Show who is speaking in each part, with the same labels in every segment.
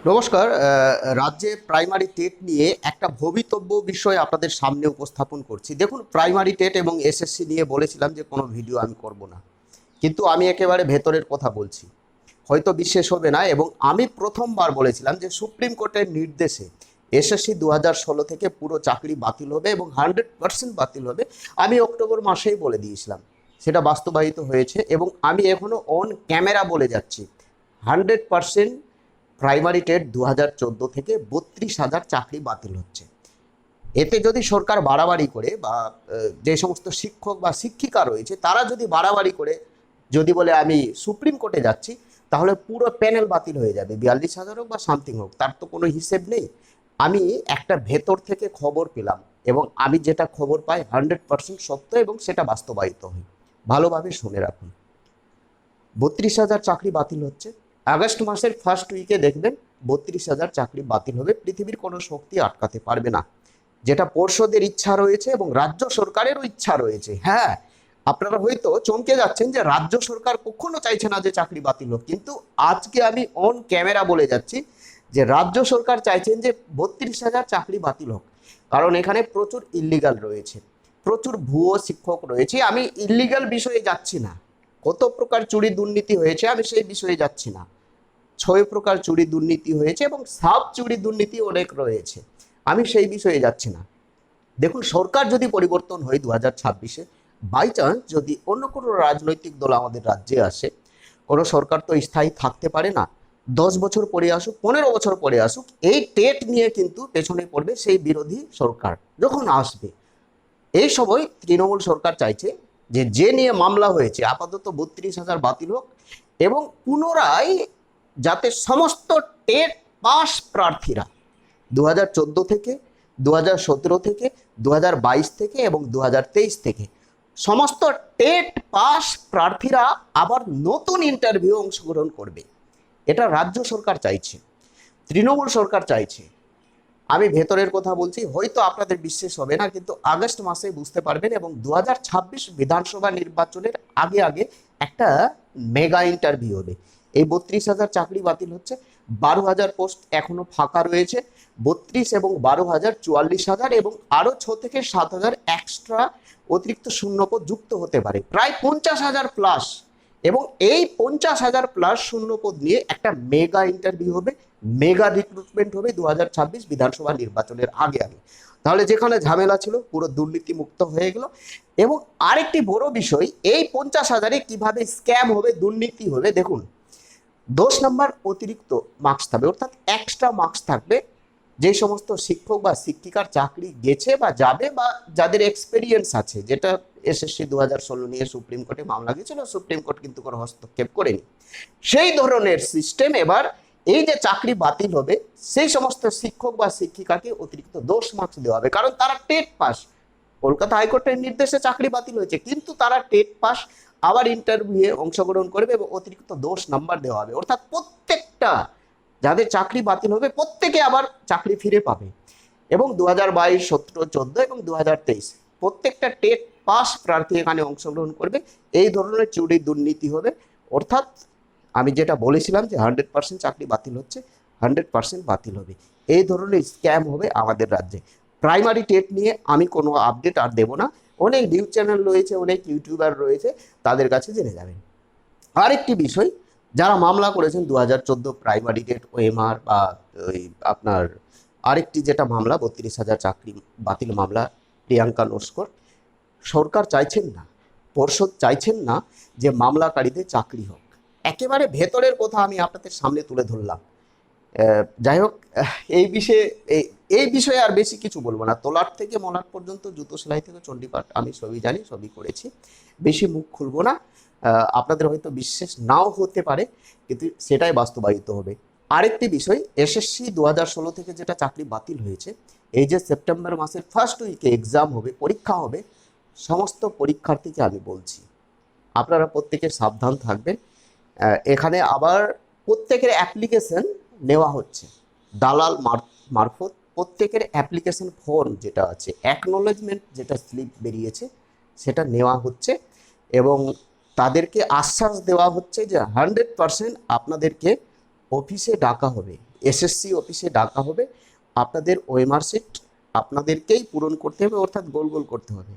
Speaker 1: নমস্কার। রাজ্যে primary TET নিয়ে একটা ভবিতব্য বিষয় আপনাদের সামনে উপস্থাপন করছি। দেখুন, প্রাইমারি টেট এবং এসএসসি নিয়ে বলেছিলাম যে কোনো ভিডিও আমি করব না, কিন্তু আমি একেবারে ভেতরের কথা বলছি। হয়তো বিশ্বাস হবে না, এবং আমি প্রথমবার বলেছিলাম যে সুপ্রিম কোর্টের নির্দেশে এসএসসি 2016 থেকে পুরো চাকরি বাতিল হবে এবং 100% বাতিল হবে। আমি অক্টোবর মাসেই বলে দিয়েছিলাম, সেটা বাস্তবায়িত হয়েছে এবং আমি এখনও অন ক্যামেরা বলে যাচ্ছি 100% প্রাইমারি টেট 2014 থেকে 32,000 চাকরি বাতিল হচ্ছে। এতে যদি সরকার বাড়াবাড়ি করে বা যে সমস্ত শিক্ষক বা শিক্ষিকা রয়েছে তারা যদি বাড়াবাড়ি করে যদি বলে আমি সুপ্রিম কোর্টে যাচ্ছি, তাহলে পুরো প্যানেল বাতিল হয়ে যাবে। 42,000 হোক বা সামথিং হোক, তার তো কোনো হিসেব নেই। আমি একটা ভেতর থেকে খবর পেলাম এবং আমি যেটা খবর পাই 100% সত্য এবং সেটা বাস্তবায়িত হয়। ভালোভাবে শুনে রাখুন। 32,000 চাকরি বাতিল হচ্ছে। আগস্ট মাসের ফার্স্ট উইকে দেখবেন 32,000 চাকরি বাতিল হবে। পৃথিবীর কোনো শক্তি আটকাতে পারবে না। যেটা পর্ষদের ইচ্ছা রয়েছে এবং রাজ্য সরকারেরও ইচ্ছা রয়েছে। হ্যাঁ, আপনারা হয়তো চমকে যাচ্ছেন যে রাজ্য সরকার কখনো চাইছে না যে চাকরি বাতিল হোক, কিন্তু আজকে আমি অন ক্যামেরা বলে যাচ্ছি যে রাজ্য সরকার চাইছেন যে 32,000 চাকরি বাতিল হোক। কারণ এখানে প্রচুর ইল্লিগাল রয়েছে, প্রচুর ভুয়ো শিক্ষক রয়েছে। আমি ইল্লিগাল বিষয়ে যাচ্ছি না। কত প্রকার চুরি দুর্নীতি হয়েছে আমি সেই বিষয়ে যাচ্ছি না। 6 প্রকার চুরি দুর্নীতি হয়েছে এবং সাব চুরি দুর্নীতি অনেক রয়েছে, আমি সেই বিষয়ে যাচ্ছি না। দেখুন, সরকার যদি পরিবর্তন হয় 2026-এ, বাই চান্স যদি অন্য কোনো রাজনৈতিক দল আমাদের রাজ্যে আসে, কোনো সরকার তো স্থায়ী থাকতে পারে না। 10 বছর পরে আসুক, 15 বছর পরে আসুক, এই টেট নিয়ে কিন্তু পেছনে পড়বে সেই বিরোধী সরকার যখন আসবে। এই সময় তৃণমূল সরকার চাইছে যে যে নিয়ে মামলা হয়েছে আপাতত 32,000 বাতিল হোক এবং পুনরায় যাতে সমস্ত টেট পাস প্রার্থীরা 2014 থেকে, 2017 থেকে, 2022 থেকে এবং 2023 থেকে সমস্ত টেট পাস প্রার্থীরা আবার নতুন ইন্টারভিউ অংশগ্রহণ করবে। এটা রাজ্য সরকার চাইছে, তৃণমূল সরকার চাইছে। আমি ভেতরের কথা বলছি, হয়তো আপনাদের বিশ্বাস হবে না, কিন্তু আগস্ট মাসে বুঝতে পারবেন। এবং 2026 বিধানসভা নির্বাচনের আগে আগে একটা মেগা ইন্টারভিউ হবে। এই 32,000 চাকরি বাতিল হচ্ছে, 12,000 পোস্ট এখনো ফাঁকা রয়েছে। 32 এবং 12,000 44,000 এবং আরও 6 থেকে 7,000 এক্সট্রা অতিরিক্ত শূন্যপদ যুক্ত হতে পারে, প্রায় 50,000 প্লাস। এবং এই 50,000 প্লাস শূন্যপদ নিয়ে একটা মেগা ইন্টারভিউ হবে, মেগা রিক্রুটমেন্ট হবে 2026 বিধানসভা নির্বাচনের আগে আগে। তাহলে যেখানে ঝামেলা ছিল পুরো দুর্নীতি মুক্ত হয়ে গেল। এবং আরেকটি বড় বিষয়, এই 50,000-এ কিভাবে স্ক্যাম হবে, দুর্নীতি হবে। দেখুন, 10 নম্বর অতিরিক্ত মার্কস থাকবে, অর্থাৎ এক্সট্রা মার্কস থাকবে যে সমস্ত শিক্ষক বা শিক্ষিকার চাকরি গেছে বা যাবে বা যাদের এক্সপেরিয়েন্স আছে। যেটা এসএসসি 2016 নিয়ে সুপ্রিম কোর্টে মামলা গেছিল, সুপ্রিম কোর্ট কিন্তু কোনো হস্তক্ষেপ করেনি। সেই ধরনের সিস্টেম এবার এই যে চাকরি বাতিল হবে সেই সমস্ত শিক্ষক বা শিক্ষিকাকে অতিরিক্ত 10 মার্কস দেওয়া হবে, কারণ তারা টেট পাস। কলকাতা হাইকোর্টের নির্দেশে চাকরি বাতিল হয়েছে, কিন্তু তারা টেট পাস, আবার ইন্টারভিউয়ে অংশগ্রহণ করবে এবং অতিরিক্ত 10 নাম্বার দেওয়া হবে। অর্থাৎ প্রত্যেকটা যাদের চাকরি বাতিল হবে প্রত্যেকে আবার চাকরি ফিরে পাবে। এবং 2022, 17, 14 এবং 2023 প্রত্যেকটা টেট পাস প্রার্থী এখানে অংশগ্রহণ করবে। এই ধরনের চুরি দুর্নীতি হবে। অর্থাৎ আমি যেটা বলেছিলাম যে 100% চাকরি বাতিল হচ্ছে, 100% বাতিল হবে। এই ধরনের স্ক্যাম হবে আমাদের রাজ্যে। প্রাইমারি টেট নিয়ে আমি কোনো আপডেট আর দেব না। অনেক নিউজ চ্যানেল রয়েছে, অনেক ইউটিউবার রয়েছে, তাদের কাছে জেনে যাবেন। আরেকটি বিষয়, যারা মামলা করেছেন 2014 প্রাইমারি টেট ওএমআর বা ওই আপনার আরেকটি যেটা মামলা 32,000 চাকরি বাতিল মামলা, প্রিয়াঙ্কা নস্কর, সরকার চাইছেন না, পর্ষদ চাইছেন না যে মামলাকারীদের চাকরি হোক। একেবারে ভেতরের কথা আমি আপনাদের সামনে তুলে ধরলাম। যাই হোক, এই বিষয়ে এই বিষয়ে আর বেশি কিছু বলবো না। তোলার থেকে মলাট পর্যন্ত, জুতো সেলাই থেকে চণ্ডীপাঠ আমি সবই জানি, সবই করেছি। বেশি মুখ খুলবো না। আপনাদের হয়তো বিশ্বাস নাও হতে পারে, কিন্তু সেটাই বাস্তবায়িত হবে। আরেকটি বিষয়, এসএসসি 2016 থেকে যেটা চাকরি বাতিল হয়েছে, এই যে সেপ্টেম্বর মাসের ফার্স্ট উইকে এক্সাম হবে, পরীক্ষা হবে, সমস্ত পরীক্ষার্থীকে আমি বলছি আপনারা প্রত্যেকে সাবধান থাকবেন। এখানে আবার প্রত্যেকের অ্যাপ্লিকেশন নেওয়া হচ্ছে দালাল মারফত। প্রত্যেকের অ্যাপ্লিকেশন ফর্ম যেটা আছে, অ্যাকনোলেজমেন্ট যেটা স্লিপ বেরিয়েছে, সেটা নেওয়া হচ্ছে এবং তাদেরকে আশ্বাস দেওয়া হচ্ছে যে 100% আপনাদেরকে অফিসে ডাকা হবে, এসএসসি অফিসে ডাকা হবে। আপনাদের ওএমআর শিট আপনাদেরকেই পূরণ করতে হবে, অর্থাৎ গোল গোল করতে হবে।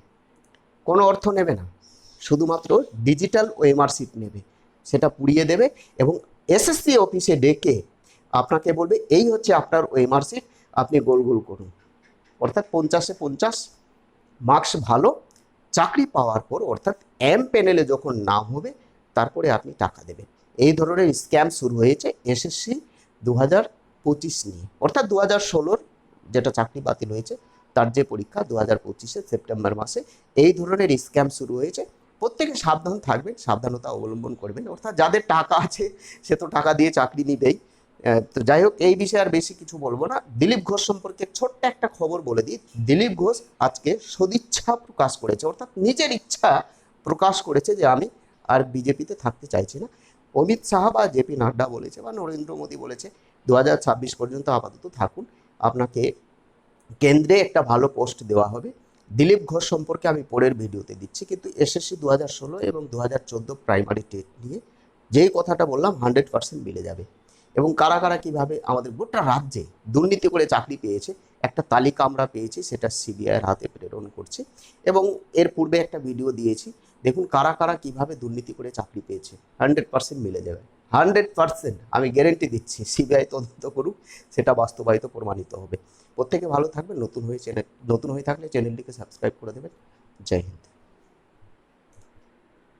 Speaker 1: কোনো অর্থ নেবে না, শুধুমাত্র ডিজিটাল ওএমআর শিট নেবে, সেটা পুড়িয়ে দেবে এবং এসএসসি অফিসে ডেকে আপনাকে বলবে এই হচ্ছে আপনার ওএমআর শিট, আপনি গোল গোল করুন। অর্থাৎ 50-এ 50 মার্কস ভালো, চাকরি পাওয়ার পর অর্থাৎ এম প্যানেলে যখন নাম হবে তারপরে আপনি টাকা দেবেন। এই ধরনের স্ক্যাম শুরু হয়েছে এসএসসি 2025 নিয়ে, অর্থাৎ 2016-র যেটা চাকরি বাতিল হয়েছে তার যে পরীক্ষা 2025-এ সেপ্টেম্বর মাসে এই ধরনের স্ক্যাম শুরু হয়েছে। প্রত্যেকে সাবধান থাকবেন, সাবধানতা অবলম্বন করবেন। অর্থাৎ যাদের টাকা আছে সে তো টাকা দিয়ে চাকরি নিবেই। তো যাই হোক, এই বিষয়ে আর বেশি কিছু বলবো না। দিলীপ ঘোষ সম্পর্কে ছোট্ট একটা খবর বলে দিই। দিলীপ ঘোষ আজকে সদিচ্ছা প্রকাশ করেছে, অর্থাৎ নিজের ইচ্ছা প্রকাশ করেছে যে আমি আর বিজেপিতে থাকতে চাইছি না। অমিত শাহ বা জেপি নাড্ডা বলেছে বা নরেন্দ্র মোদী বলেছে 2026 পর্যন্ত আপাতত থাকুন, আপনাকে কেন্দ্রে একটা ভালো পোস্ট দেওয়া হবে। দিলীপ ঘোষ সম্পর্কে আমি পরের ভিডিওতে দিচ্ছি। কিন্তু এসএসসি 2016 এবং 2014 প্রাইমারি টেট নিয়ে যেই কথাটা বললাম 100% মিলে যাবে। এবং কারা কারা কীভাবে আমাদের গোটা রাজ্যে দুর্নীতি করে চাকরি পেয়েছে একটা তালিকা আমরা পেয়েছি, সেটা সিবিআইয়ের হাতে প্রেরণ করছি। এবং এর পূর্বে একটা ভিডিও দিয়েছি, দেখুন কারা কারা কীভাবে দুর্নীতি করে চাকরি পেয়েছে। 100% মিলে যাবে, 100% আমি গ্যারেন্টি দিচ্ছি। সিবিআই তদন্ত করুক, সেটা বাস্তবায়িত প্রমাণিত হবে। প্রত্যেকে ভালো থাকবেন। নতুন হয়ে থাকলে চ্যানেলটিকে সাবস্ক্রাইব করে দেবেন। জয় হিন্দ।